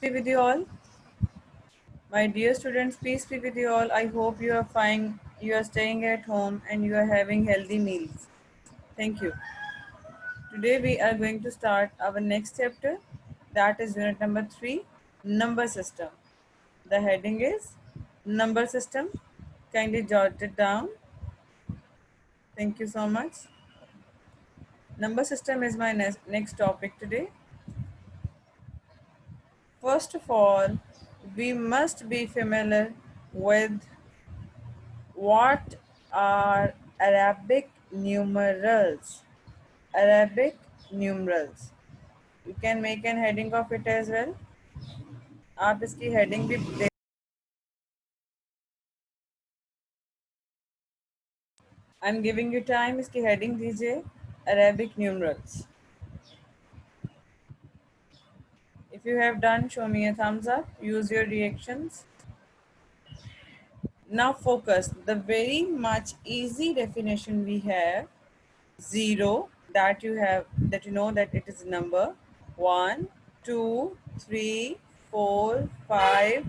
be with you all. My dear students, peace be with you all. I hope you are fine. You are staying at home and you are having healthy meals. Thank you. Today we are going to start our next chapter. That is unit number 3, number system. The heading is number system. Kindly jot it down. Thank you so much. Number system is my next topic today. First of all, we must be familiar with what are Arabic numerals. Arabic numerals. You can make an heading of it as well. आप इसकी heading भी दे. I'm giving you time. इसकी heading दीजिए. Arabic numerals. If you have done, show me a thumbs up. Use your reactions. Now focus. The very much easy definition we have. 0, that you know that it is a number. 1, 2, 3, 4, 5,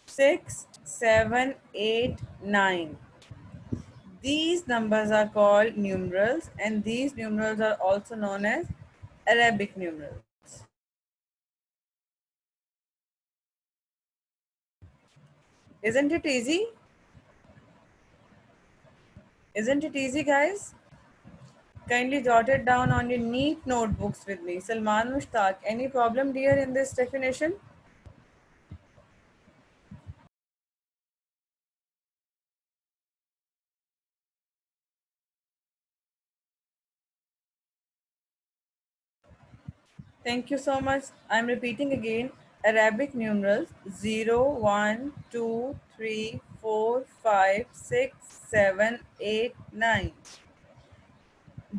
6, 7, 8, 9. These numbers are called numerals, and these numerals are also known as Arabic numerals. Isn't it easy? Isn't it easy, guys? Kindly jot it down on your neat notebooks with me. Salman Mushtaq, any problem, dear, in this definition? Thank you so much. I'm repeating again. Arabic numerals 0, 1, 2, 3, 4, 5, 6, 7, 8, 9.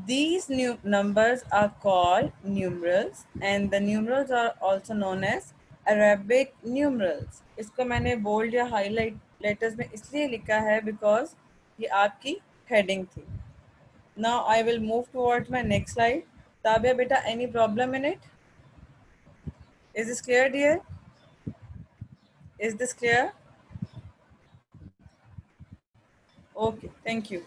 These new numbers are called numerals, and the numerals are also known as Arabic numerals. इसको मैंने bold या highlight letters में इसलिए लिखा है because ये आपकी heading थी. Now I will move towards my next slide. Tabia बेटा, any problem in it? Is this clear, dear? Is this clear? Okay, thank you.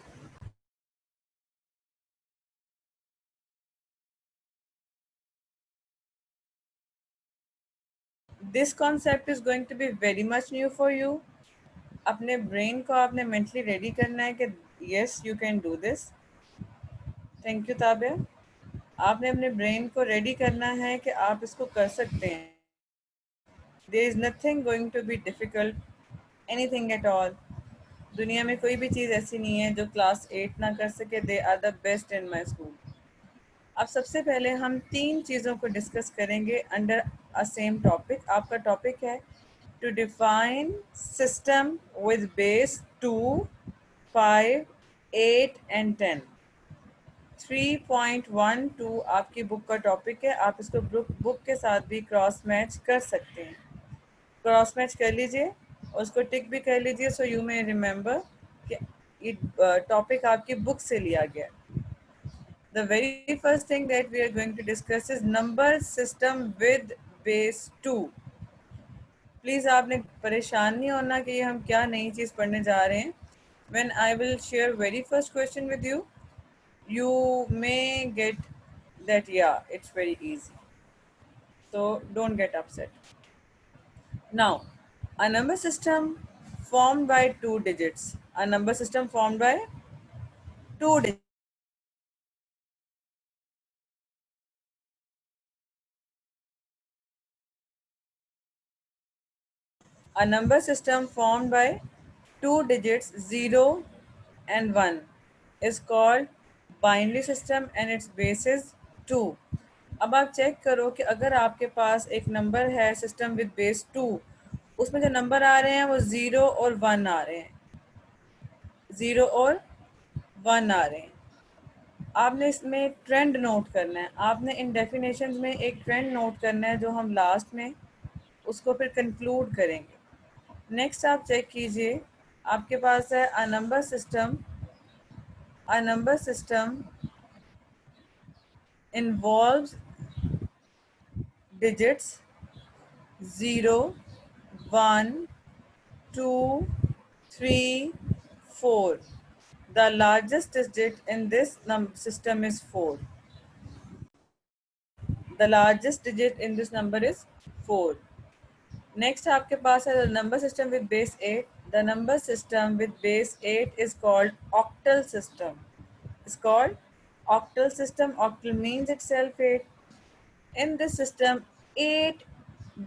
This concept is going to be very much new for you. अपने brain को आपने mentally ready करना है कि yes, you can do this. Thank you, Tabia. आपने अपने brain को ready करना है कि आप इसको कर सकते हैं. There is nothing going to be difficult, anything at all. दुनिया में कोई भी चीज़ ऐसी नहीं है जो क्लास 8 ना कर सके. They are the best in my school. अब सबसे पहले हम 3 चीज़ों को डिस्कस करेंगे अंडर अ सेम टॉपिक. आपका टॉपिक है to define system with base 2, 5, 8 and 10. 3.12 आपकी बुक का टॉपिक है. आप इसको बुक के साथ भी क्रॉस मैच कर सकते हैं. क्रॉस मैच कर लीजिए और उसको टिक भी कर लीजिए सो यू मे रिमेंबर कि ये टॉपिक आपकी बुक से लिया गया. The very first thing that we are going to discuss is number system with base 2. Please आपने परेशान नहीं होना कि ये हम क्या नई चीज़ पढ़ने जा रहे हैं. When I will share very first question with you, you may get that yeah, it's very easy. So don't get upset. Now, a number system formed by 2 digits. A number system formed by 2 digits. A number system formed by 2 digits 0 and 1 is called binary system and its base is 2. अब आप check करो कि अगर आपके पास एक number है system with base 2, उसमें जो नंबर आ रहे हैं वो 0 और 1 आ रहे हैं. 0 और 1 आ रहे हैं. आपने इसमें ट्रेंड नोट करना है. आपने इन डेफिनेशंस में एक ट्रेंड नोट करना है जो हम लास्ट में उसको फिर कंक्लूड करेंगे. नेक्स्ट आप चेक कीजिए. आपके पास है a number system involves digits 0, 1, 2, 3, 4. The largest digit in this system is 4. The largest digit in this number is 4. Next आपके पास है the number system with base 8. The number system with base 8 is called octal system. It's called octal system. Octal means itself 8. In this system, 8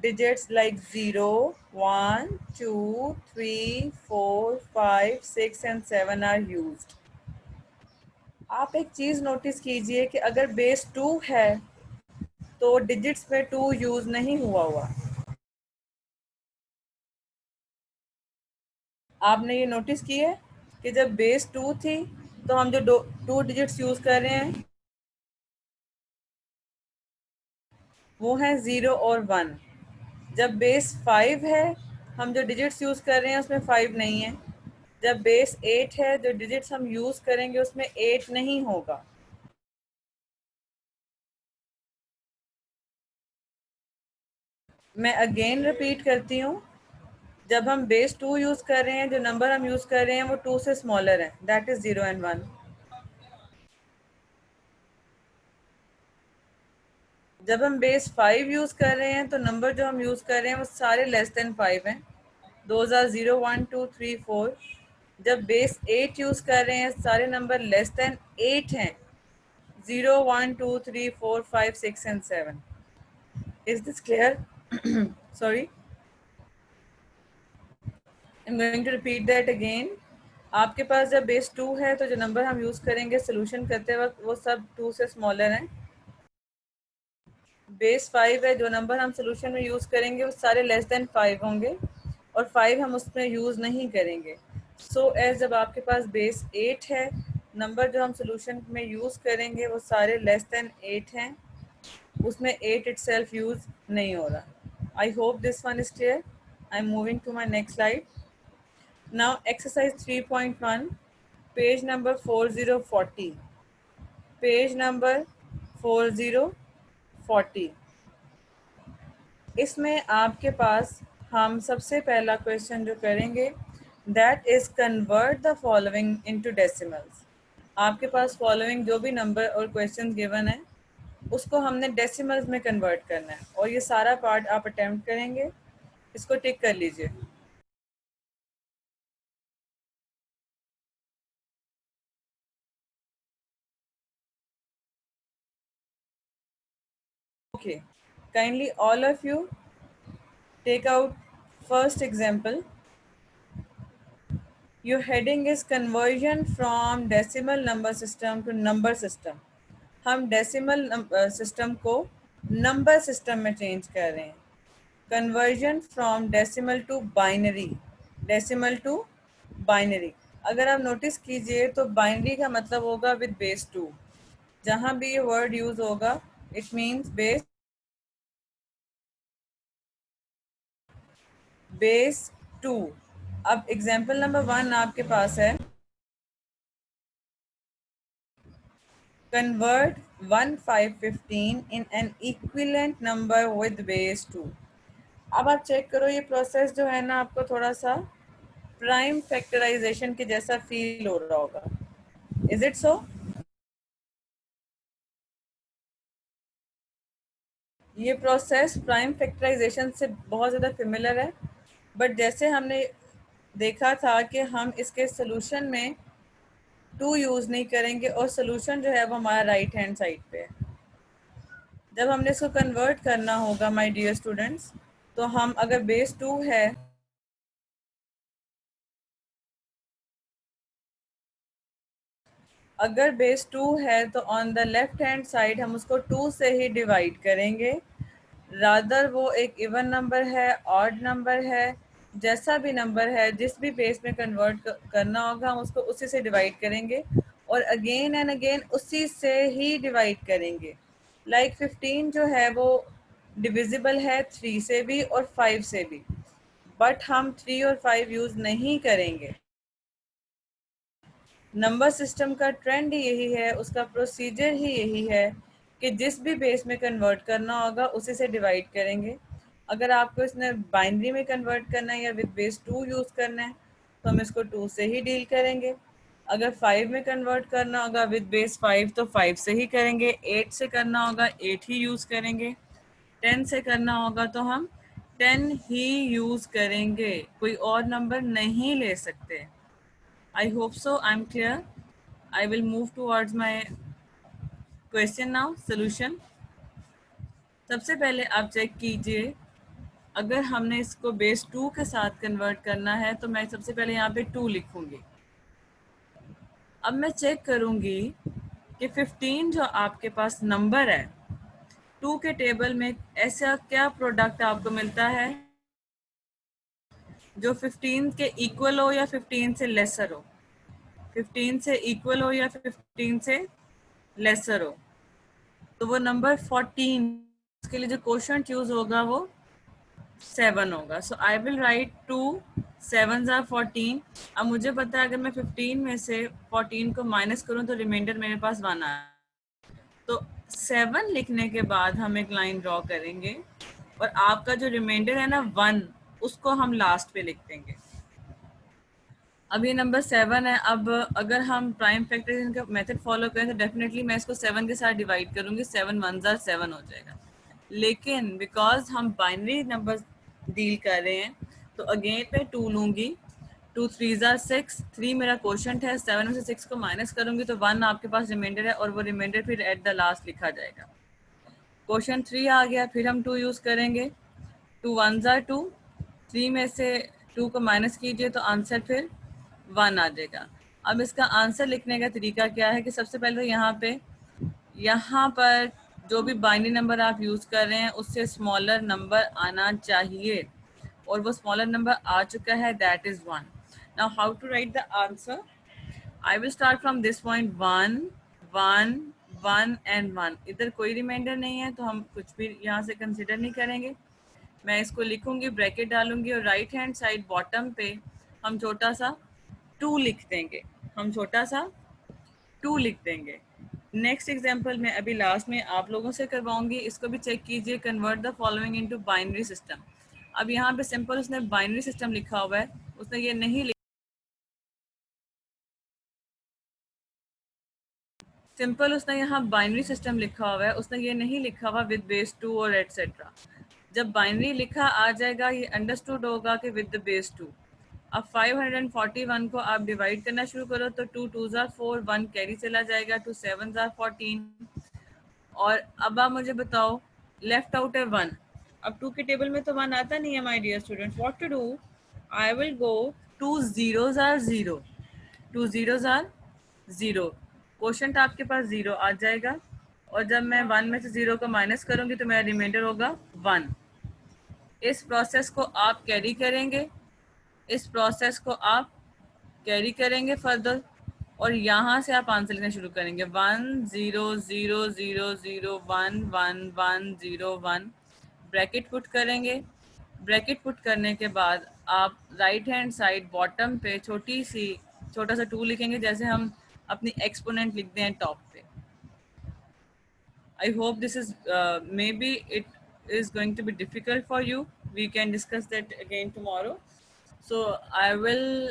digits like 0, 1, 2, 3, 4, 5, 6 and 7 are used. आप एक चीज़ notice कीजिए कि अगर base 2 है तो digits में 2 use नहीं हुआ। आपने ये नोटिस किया है कि जब बेस 2 थी तो हम जो 2 डिजिट्स यूज़ कर रहे हैं वो हैं 0 और 1। जब बेस 5 है हम जो डिजिट्स यूज़ कर रहे हैं उसमें 5 नहीं है। जब बेस 8 है जो डिजिट्स हम यूज़ करेंगे उसमें 8 नहीं होगा। मैं अगेन रिपीट करती हूँ, जब हम बेस 2 यूज़ कर रहे हैं जो नंबर हम यूज़ कर रहे हैं वो 2 से स्मॉलर है, दैट इज़ 0 एंड 1। जब हम बेस 5 यूज़ कर रहे हैं तो नंबर जो हम यूज़ कर रहे हैं वो सारे लेस देन 5 हैं। Those are 0, 1, 2, 3, 4। जब बेस 8 यूज़ कर रहे हैं सारे नंबर लेस देन 8 हैं। 0, 1, 2, 3, 4, 5, 6 and 7. Is this clear? Sorry, I'm going to repeat that again. आपके पास जब बेस 2 है तो जो नंबर हम यूज़ करेंगे सोल्यूशन करते वक्त वो सब 2 से स्मॉलर हैं। बेस 5 है, जो नंबर हम सोल्यूशन में यूज़ करेंगे वो सारे लेस देन 5 होंगे और 5 हम उसमें यूज़ नहीं करेंगे। सो एज जब आपके पास बेस 8 है, नंबर जो हम सोल्यूशन में यूज़ करेंगे वो सारे लेस देन 8 हैं, उसमें 8 इटसेल्फ यूज़ नहीं हो रहा। I hope this one is clear. I am moving to my next slide. Now exercise 3.1, page number 4040। Page number 4040। इसमें आपके पास हम सबसे पहला क्वेश्चन जो करेंगे that is convert the following into decimals. आपके पास फॉलोइंग जो भी नंबर और क्वेश्चन गिवन है उसको हमने डेसिमल्स में कन्वर्ट करना है और ये सारा पार्ट आप अटेम्प्ट करेंगे। इसको टिक कर लीजिए। Okay, kindly all of you take out first example. Your heading is conversion from decimal number system to number system. हम डेसिमल सिस्टम को नंबर सिस्टम में चेंज कर रहे हैं। Conversion from decimal to binary. Decimal to binary. अगर आप notice कीजिए तो बाइनरी का मतलब होगा विद बेस 2। जहाँ भी ये वर्ड यूज होगा इट मीन्स बेस 2। अब एग्जाम्पल नंबर 1 आपके पास है, convert 1515 in an equivalent number with base 2। अब आप चेक करो ये प्रोसेस जो है ना आपको थोड़ा सा प्राइम फैक्टराइजेशन के जैसा फील हो रहा होगा। Is it so? ये प्रोसेस प्राइम फैक्टराइजेशन से बहुत ज़्यादा सिमिलर है, बट जैसे हमने देखा था कि हम इसके सोल्यूशन में 2 यूज़ नहीं करेंगे और सोल्यूशन जो है वो हमारा राइट हैंड साइड पे है। जब हमने इसको कन्वर्ट करना होगा माय डियर स्टूडेंट्स, तो हम अगर बेस 2 है अगर बेस 2 है तो on the left hand side हम उसको 2 से ही डिवाइड करेंगे। रादर वो एक इवन नंबर है, ऑड नंबर है, जैसा भी नंबर है, जिस भी बेस में कन्वर्ट करना होगा हम उसको उसी से डिवाइड करेंगे और अगेन एंड अगेन उसी से ही डिवाइड करेंगे। लाइक 15 जो है वो डिविजिबल है 3 से भी और 5 से भी, बट हम 3 और 5 यूज़ नहीं करेंगे। नंबर सिस्टम का ट्रेंड ही यही है, उसका प्रोसीजर ही यही है कि जिस भी बेस में कन्वर्ट करना होगा उसी से डिवाइड करेंगे। अगर आपको इसमें बाइनरी में कन्वर्ट करना है या विद बेस 2 यूज़ करना है तो हम इसको 2 से ही डील करेंगे। अगर 5 में कन्वर्ट करना होगा विद बेस 5 तो 5 से ही करेंगे। 8 से करना होगा 8 ही यूज़ करेंगे। 10 से करना होगा तो हम 10 ही यूज़ करेंगे, कोई और नंबर नहीं ले सकते। I hope so I am clear. I will move towards my question now, solution. सबसे पहले आप चेक कीजिए, अगर हमने इसको बेस 2 के साथ कन्वर्ट करना है तो मैं सबसे पहले यहाँ पे 2 लिखूंगी। अब मैं चेक करूंगी कि 15 जो आपके पास नंबर है 2 के टेबल में, ऐसा क्या प्रोडक्ट आपको मिलता है जो 15 के इक्वल हो या 15 से लेसर हो। 15 से इक्वल हो या 15 से लेसर हो, तो वो नंबर 14, उसके लिए जो क्वोशंट यूज होगा वो 7 होगा। So I will write 2 7s are 14। अब मुझे पता है अगर मैं 15 में से 14 को माइनस करूं तो रिमाइंडर मेरे पास 1 आए, तो 7 लिखने के बाद हम एक लाइन ड्रॉ करेंगे और आपका जो रिमाइंडर है ना 1, उसको हम लास्ट पे लिख देंगे। अब ये नंबर 7 है। अब अगर हम प्राइम फैक्टराइजेशन का मेथड फॉलो करें तो डेफिनेटली मैं इसको 7 के साथ डिवाइड करूंगी, 7 1s are 7 हो जाएगा। लेकिन बिकॉज हम बाइनरी नंबर डील कर रहे हैं तो अगेन मैं 2 लूंगी। 2 3s are 6, 3 मेरा क्वोशंट है, 7 में से 6 को माइनस करूंगी तो 1 आपके पास रिमाइंडर है और वो रिमाइंडर फिर एट द लास्ट लिखा जाएगा। क्वेश्चन 3 आ गया, फिर हम 2 यूज़ करेंगे। 2 1s are 2, 3 में से 2 को माइनस कीजिए तो आंसर फिर 1 आ जाएगा। अब इसका आंसर लिखने का तरीका क्या है कि सबसे पहले तो यहाँ पर जो भी बाइनरी नंबर आप यूज़ कर रहे हैं उससे स्मॉलर नंबर आना चाहिए और वो स्मॉलर नंबर आ चुका है, that is 1। Now how to write the answer? I will start from this point 1 1 1 and 1। इधर कोई रिमाइंडर नहीं है तो हम कुछ भी यहाँ से कंसिडर नहीं करेंगे। मैं इसको लिखूंगी, ब्रैकेट डालूंगी और राइट हैंड साइड बॉटम पे हम छोटा सा 2 लिख देंगे। हम छोटा सा 2 लिख देंगे। नेक्स्ट एग्जाम्पल मैं अभी लास्ट में आप लोगों से करवाऊंगी, इसको भी चेक कीजिए। Convert the following into binary system. अब यहाँ पे सिंपल उसने बाइनरी सिस्टम लिखा हुआ है, उसने ये नहीं सिंपल उसने यहाँ बाइनरी सिस्टम लिखा हुआ है, उसने ये नहीं लिखा हुआ विद बेस 2 और एटसेट्रा। जब बाइनरी लिखा आ जाएगा ये अंडरस्टूड होगा कि विद द बेस 2। अब 541 को आप डिवाइड करना शुरू करो तो 2 2s are 4, 1 कैरी चला जाएगा, 2 7s are 14। और अब आप मुझे बताओ, लेफ्ट आउट है 1। अब 2 के टेबल में तो 1 आता नहीं है my dear student, what to do? I will go 2 zeros are 0, 2 zeros are 0, quotient आपके पास 0 आ जाएगा और जब मैं 1 में से 0 को माइनस करूंगी तो मेरा रिमाइंडर होगा 1। इस प्रोसेस को आप कैरी करेंगे, इस प्रोसेस को आप कैरी करेंगे फर्दर और यहाँ से आप आंसर लिखना शुरू करेंगे 1 0 0 0 0 1 1 1 0 1, ब्रैकेट पुट करेंगे। ब्रैकेट पुट करने के बाद आप राइट हैंड साइड बॉटम पे छोटा सा 2 लिखेंगे, जैसे हम अपनी एक्सपोनेंट लिखते हैं टॉप पे। I hope this is maybe it is going to be difficult for you. We can discuss that again tomorrow. So I will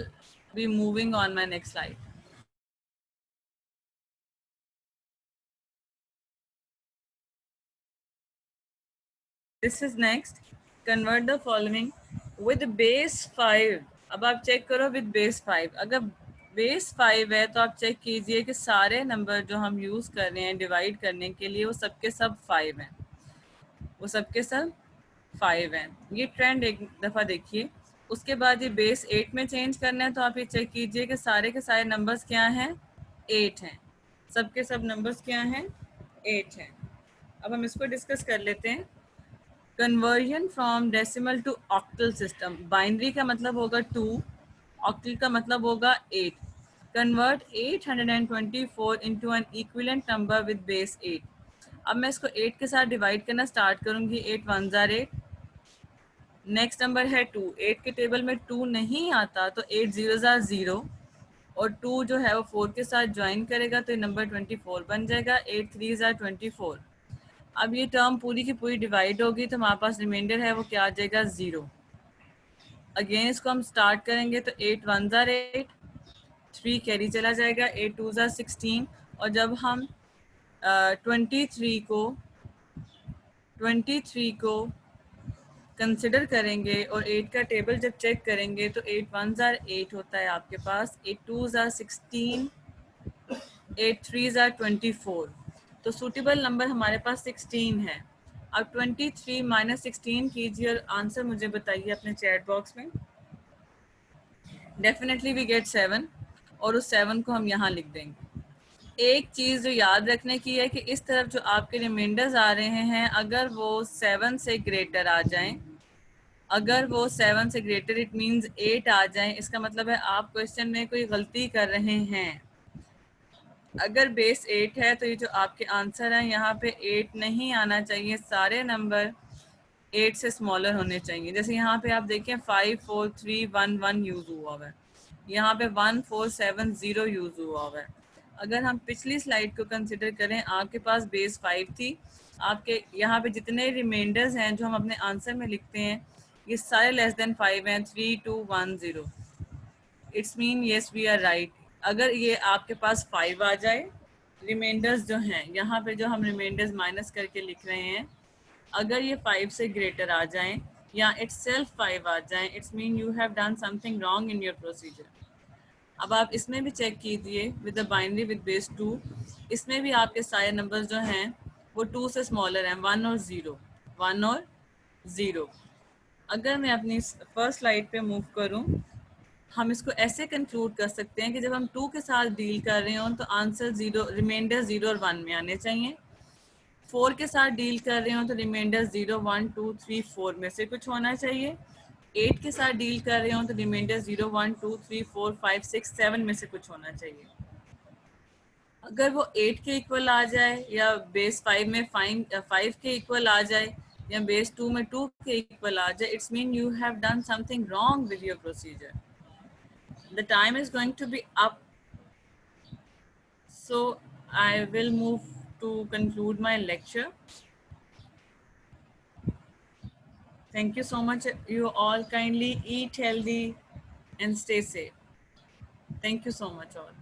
be moving on my next slide. This is next. Convert the following with base 5। अब आप check करो with base 5। अगर base 5 है तो आप check कीजिए कि सारे नंबर जो हम यूज़ कर रहे हैं डिवाइड करने के लिए वो सबके सब 5 हैं, वो सबके सब 5 हैं। ये ट्रेंड एक दफ़ा देखिए। उसके बाद ये बेस 8 में चेंज करना है तो आप ये चेक कीजिए कि सारे के सारे नंबर्स क्या हैं, 8 हैं। सबके सब नंबर्स क्या हैं, 8 हैं। अब हम इसको डिस्कस कर लेते हैं। Conversion from decimal to octal system. Binary का मतलब होगा 2, ऑक्टल का मतलब होगा 8। Convert 824 into an equivalent number with base 8। अब मैं इसको 8 के साथ डिवाइड करना स्टार्ट करूंगी। 8 1s are 8। नेक्स्ट नंबर है 2। 8 के टेबल में 2 नहीं आता तो 8 zeros are 0 और 2 जो है वो 4 के साथ ज्वाइन करेगा तो ये नंबर 24 बन जाएगा। 8 3s are 24। अब ये टर्म पूरी की पूरी डिवाइड होगी तो हमारे पास रिमाइंडर है वो क्या आ जाएगा 0। अगेन इसको हम स्टार्ट करेंगे तो 8 1 ज़ार 8, 3 कैरी चला जाएगा, 8 2 ज़ार 16। और जब हम 23 को कंसिडर करेंगे और 8 का टेबल जब चेक करेंगे तो 8 1 ज़ार 8 होता है आपके पास, 8 2 ज़ार 16, 8 3 ज़ार 24। तो सूटेबल नंबर हमारे पास 16 है। अब 23 माइनस 16 कीजिए और आंसर मुझे बताइए अपने चैट बॉक्स में। डेफिनेटली वी गेट 7 और उस 7 को हम यहाँ लिख देंगे। एक चीज़ जो याद रखने की है कि इस तरफ जो आपके रिमाइंडर्स आ रहे हैं अगर वो 7 से ग्रेटर आ जाएं, अगर वो 7 से ग्रेटर इट मींस 8 आ जाएं, इसका मतलब है आप क्वेश्चन में कोई गलती कर रहे हैं। अगर बेस 8 है तो ये जो आपके आंसर हैं यहाँ पे 8 नहीं आना चाहिए, सारे नंबर 8 से स्मॉलर होने चाहिए। जैसे यहाँ पे आप देखें 5 4 3 1 1 यूज़ हुआ है, यहाँ पे 1 4 7 0 यूज़ हुआ है। अगर हम पिछली स्लाइड को कंसिडर करें, आपके पास बेस 5 थी, आपके यहाँ पे जितने रिमाइंडर्स हैं जो हम अपने आंसर में लिखते हैं ये सारे लेस देन 5 हैं, 3 2 1 0। It's mean yes we are right. अगर ये आपके पास 5 आ जाए, रिमाइंडर्स जो हैं यहाँ पे जो हम रिमाइंडर्स माइनस करके लिख रहे हैं, अगर ये 5 से ग्रेटर आ जाएं या इट्स सेल्फ 5 आ जाएं, it's mean you have done something wrong in your procedure. अब आप इसमें भी चेक कीजिए with the binary with base 2, इसमें भी आपके सारे नंबर्स जो हैं वो 2 से स्मॉलर हैं, 1 और 0, 1 और 0। अगर मैं अपनी फर्स्ट स्लाइड पे मूव करूं, हम इसको ऐसे कंक्लूड कर सकते हैं कि जब हम 2 के साथ डील कर रहे हो तो आंसर 0, रिमाइंडर 0 और 1 में आने चाहिए। 4 के साथ डील कर रहे हो तो रिमाइंडर 0 1 2 3 4 में से कुछ होना चाहिए। 8 के साथ डील कर रहे हो तो रिमाइंडर 0 1 2 3 4 5 6 7 में से कुछ होना चाहिए। अगर वो 8 के इक्वल आ जाए या बेस 5 में 5 के इक्वल आ जाए या बेस 2 में 2 के इक्वल आ जाए, it's mean you have done something wrong with your procedure. The time is going to be up, so I will move to conclude my lecture. Thank you so much. You all kindly eat healthy and stay safe. Thank you so much all.